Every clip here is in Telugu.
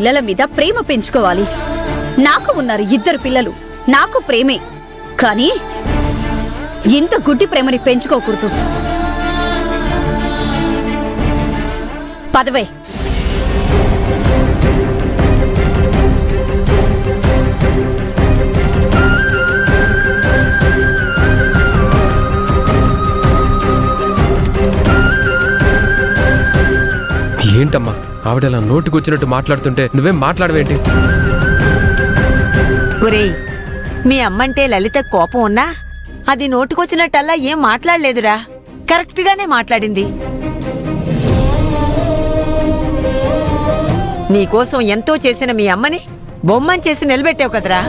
పిల్లల మీద ప్రేమ పెంచుకోవాలి. నాకు ఉన్నారు 2 పిల్లలు, నాకు ప్రేమే. కానీ ఇంత గుడ్డి ప్రేమని పెంచుకోకూడదు. పదవే. ఏంటమ్మా ఆవిడలా నోటికొచ్చినట్టు మాట్లాడుతుంటే నువ్వేం మాట్లాడవేంటి? ఒరేయ్, మీ అమ్మంటే లలిత కోపం ఉన్నా అది నోటికొచ్చినట్టల్లా ఏం మాట్లాడలేదురా. కరెక్ట్గానే మాట్లాడింది. నీకోసం ఎంతో చేసిన మీ అమ్మని బొమ్మని చేసి నిలబెట్టావు కదరా.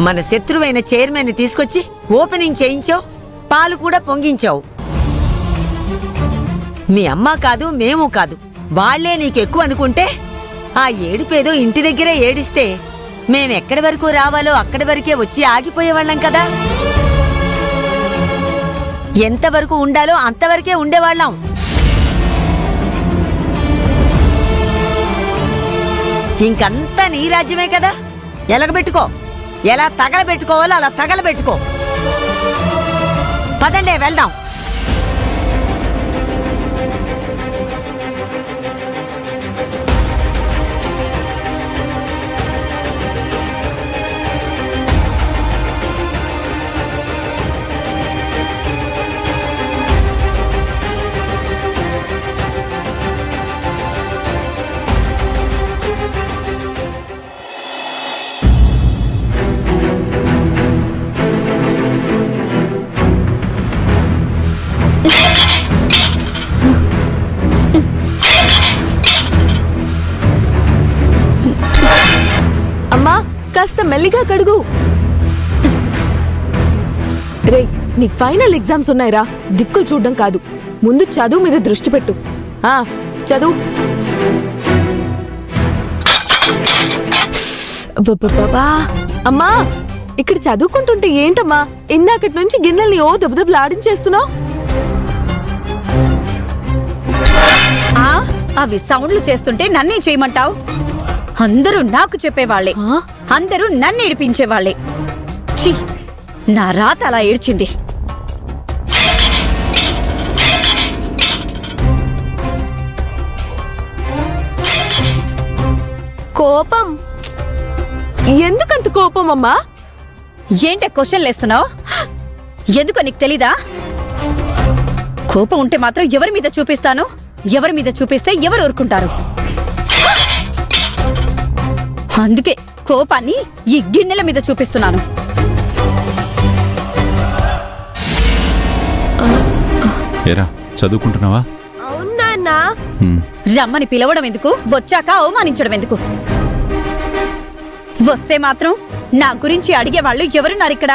మన శత్రువైన చైర్మన్ని తీసుకొచ్చి ఓపెనింగ్ చేయించావు, పాలు కూడా పొంగించావు. మీ అమ్మ కాదు, మేము కాదు, వాళ్లే నీకెక్కువ అనుకుంటే ఆ ఏడుపేదో ఇంటి దగ్గరే ఏడిస్తే మేమెక్కడి వరకు రావాలో అక్కడి వరకే వచ్చి ఆగిపోయేవాళ్ళం కదా. ఎంతవరకు ఉండాలో అంతవరకే ఉండేవాళ్ళం. ఇంకంతా నీ రాజ్యమే కదా. ఎలగబెట్టుకో, ఎలా తగలబెట్టుకోవాలో అలా తగలబెట్టుకో. పదండే వెళ్దాం. కాస్త మెల్లిగా కడుగు. రే, నీకు ఫైనల్ ఎగ్జామ్స్ ఉన్నాయిరా. దిక్కులు చూడడం కాదు, ముందు చదువు మీద దృష్టి పెట్టు. చదువు. అమ్మా, ఇక్కడ చదువుకుంటుంటే ఏంటమ్మా ఇందాకటి నుంచి గిన్నెల్ని ఓ దెబ్బదెబ్బలు ఆడించేస్తున్నావు? అవి సౌండ్లు చేస్తుంటే నన్నేం చేయమంటావు? అందరూ నాకు చెప్పేవాళ్లే, అందరూ నన్ను ఏడిపించేవాళ్లే. ఛీ, నా రాత అలా ఏడ్చింది. కోపం ఎందుకంత కోపం అమ్మా? ఏంటే క్వశ్చన్లు వేస్తున్నావు? ఎందుకో నీకు తెలీదా? కోపం ఉంటే మాత్రం ఎవరి మీద చూపిస్తాను, ఎవరి మీద చూపిస్తే ఎవరు ఊరుకుంటారు. అందుకే కోపాన్ని ఈ గిన్నెల మీద చూపిస్తున్నాను. ఏరా, చదువుకుంటున్నావా? అవునా? రమ్మని పిలవడం ఎందుకు, వచ్చాక అవమానించడం ఎందుకు? వస్తే మాత్రం నా గురించి అడిగేవాళ్ళు ఎవరున్నారిక్కడ?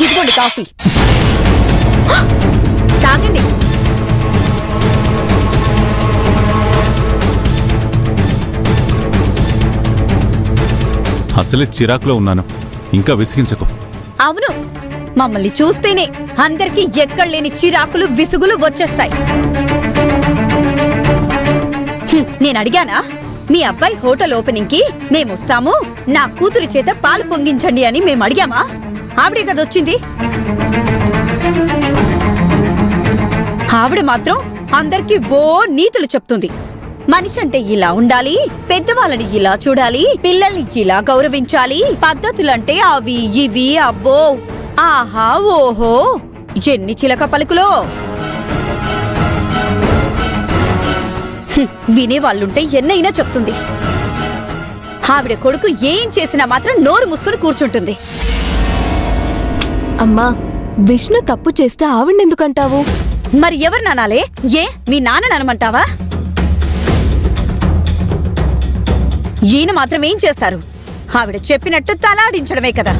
ఇదిగోండి కాఫీ, తాగండి. అసలే చిరాకులో ఉన్నాను, ఇంకా విసిగించకు. అవును, మమ్మల్ని చూస్తేనే అందరికీ ఎక్కడలేని చిరాకులు విసుగులు వచ్చేస్తాయి. నేను అడిగానా మీ అబ్బాయి హోటల్ ఓపెనింగ్ కి మేమొస్తాము, నా కూతురి చేత పాలు పొంగించండి అని మేము అడిగామా? ఆవిడే కదా వచ్చింది. ఆవిడ మాత్రం అందరికీ ఓ నీతులు చెప్తుంది. మనిషి అంటే ఇలా ఉండాలి, పెద్దవాళ్ళని ఇలా చూడాలి, పిల్లల్ని ఇలా గౌరవించాలి, పద్ధతులంటే అవి ఇవి, అబ్బో ఆహా ఓహో ఎన్ని చిలక పలుకులో. వినేవాళ్ళుంటే ఎన్నైనా చెప్తుంది. ఆవిడ కొడుకు ఏం చేసినా మాత్రం నోరు మూసుకుని కూర్చుంటుంది. అమ్మా, విష్ణు తప్పు చేస్తే ఆవిడెందుకంటావు? మరి ఎవరు నానాలే? ఏ మీ నాన్న అనమంటావా? ఈయన మాత్రం ఏం చేస్తారు? ఆవిడ చెప్పినట్టు తలాడించడమే కదా.